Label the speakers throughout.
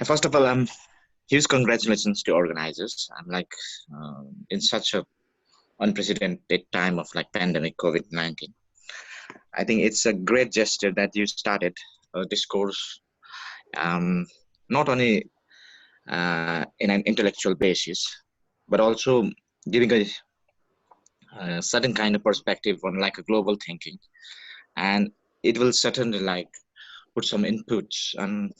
Speaker 1: First of all, huge congratulations to organizers. In such a unprecedented time of like pandemic COVID-19. I think it's a great gesture that you started a discourse, um, not only in an intellectual basis, but also giving a certain kind of perspective on like a global thinking, and it will certainly like put some inputs on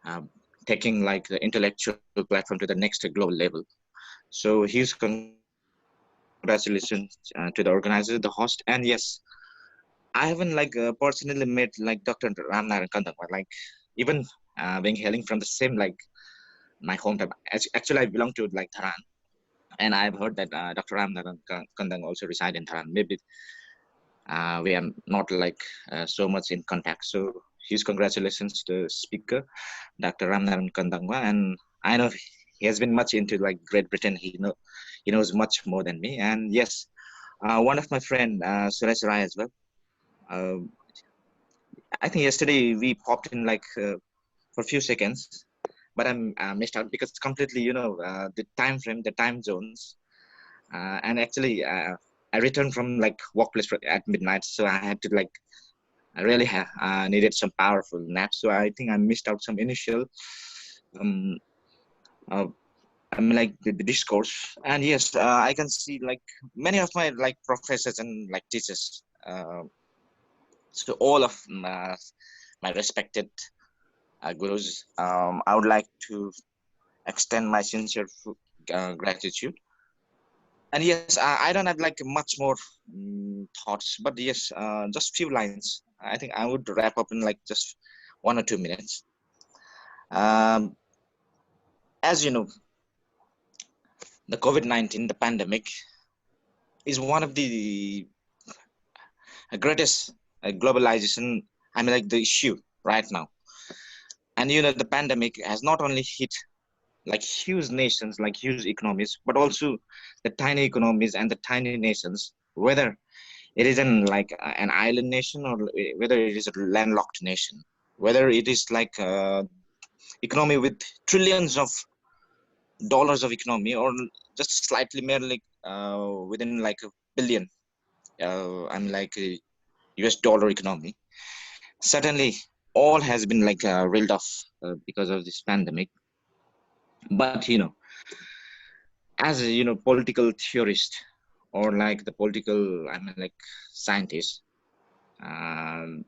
Speaker 1: uh, taking like the intellectual platform to the next global level. So huge congratulations to the organizer, the host, and yes, I haven't personally met like Dr. Ramnaran Kandakwa, like even being hailing from the same like my hometown. Actually, I belong to like Dharan, and I've heard that Dr. Ramnaran Kandang also reside in Dharan. Maybe we are not so much in contact. So huge congratulations to the speaker, Dr. Ramnaran Kandangwa, and I know he has been much into like Great Britain. He knows much more than me. And yes, one of my friend Suresh Rai as well. Uh, I think yesterday we popped in for a few seconds, but I'm missed out because completely, the time frame, the time zones, and actually, I returned from like workplace at midnight, so I had to like I really needed some powerful naps. So I think I missed out some initial, um, uh, the discourse. And yes, I can see like many of my like professors and like teachers. So all of my respected gurus, I would like to extend my sincere gratitude. And yes, I don't have like much more thoughts, but yes, just few lines. I think I would wrap up in like just 1 or 2 minutes. Um, as you know, the COVID-19, the pandemic, is one of the greatest globalization. The issue right now. And the pandemic has not only hit like huge nations, like huge economies, but also the tiny economies and the tiny nations, whether it is an island nation or whether it is a landlocked nation, whether it is like economy with trillions of dollars of economy or just slightly merely within like a billion, a US dollar economy. Certainly, all has been reeled off because of this pandemic. But as a political theorist or like the political scientist, um,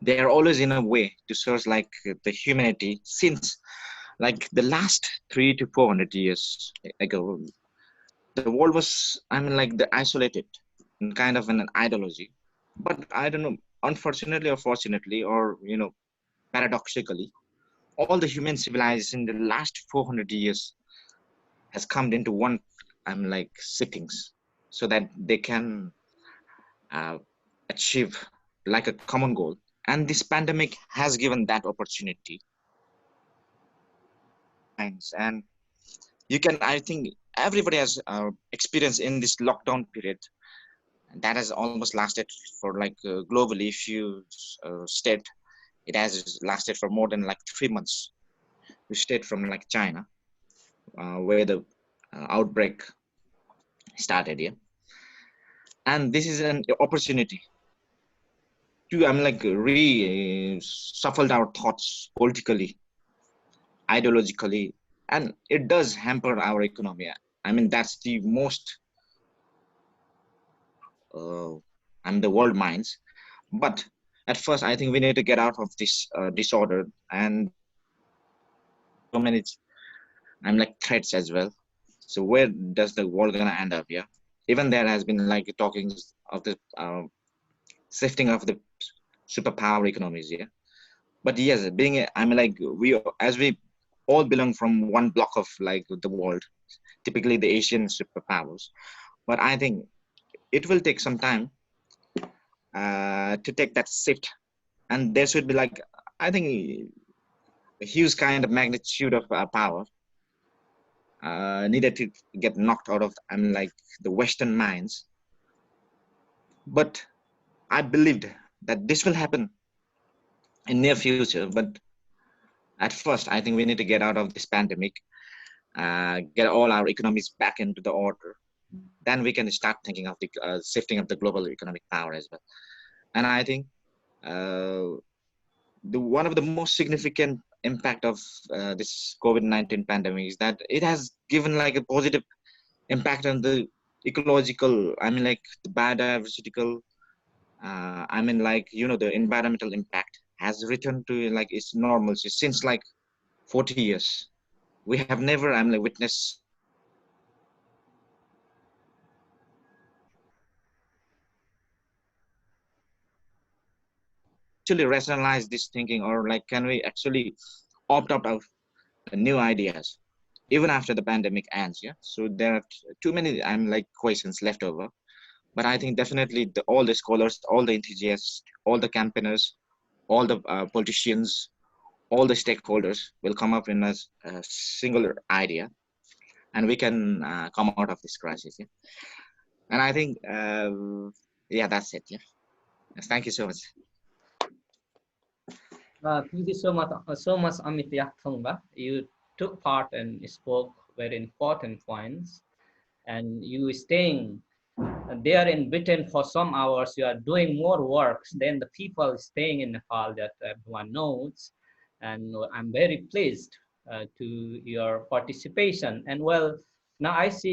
Speaker 1: they are always in a way to search like the humanity since like the last 300 to 400 years ago. The world was the isolated in kind of an ideology. But I don't know, unfortunately or fortunately or paradoxically, all the human civilization in the last 400 years has come into one sittings so that they can uh, achieve like a common goal. And this pandemic has given that opportunity. And you can, I think everybody has experience in this lockdown period that has almost lasted for globally, if you state it has lasted for more than like 3 months. We stayed from like China, where the outbreak started, yeah. And this is an opportunity to shuffled our thoughts politically, ideologically, and it does hamper our economy. That's the most the world minds. But at first, I think we need to get out of this disorder and so many threats as well. So where does the world gonna end up? Yeah, even there has been like talking of the shifting of the superpower economies. Yeah, but yes, being we as we all belong from one block of like the world, typically the Asian superpowers. But I think it will take some time to take that shift, and there should be like I think a huge kind of magnitude of power needed to get knocked out of the Western minds. But I believed that this will happen in near future. But At first, I think we need to get out of this pandemic, get all our economies back into the order. Then we can start thinking of the shifting of the global economic power as well. And I think uh, the one of the most significant impact of this COVID-19 pandemic is that it has given like a positive impact on the ecological. I mean, like the biodiversity. I mean, like the environmental impact has returned to like its normalcy since like 40 years. We have never, I mean, like, witnessed such a dramatic change in the environmental impact. Can we actually rationalize this thinking, or like can we actually opt out of new ideas even after the pandemic ends? Yeah, so there are too many like questions left over, but I think definitely all the scholars, all the enthusiasts, all the campaigners, all the politicians, all the stakeholders will come up in a singular idea, and we can come out of this crisis. Yeah? And I think yeah, that's it. Yeah, thank you so much.
Speaker 2: Thank you so much, Amit Yakthungba. You took part and spoke very important points, and you staying there in Britain for some hours. You are doing more works than the people staying in Nepal that everyone knows, and I'm very pleased to your participation. And well, now I see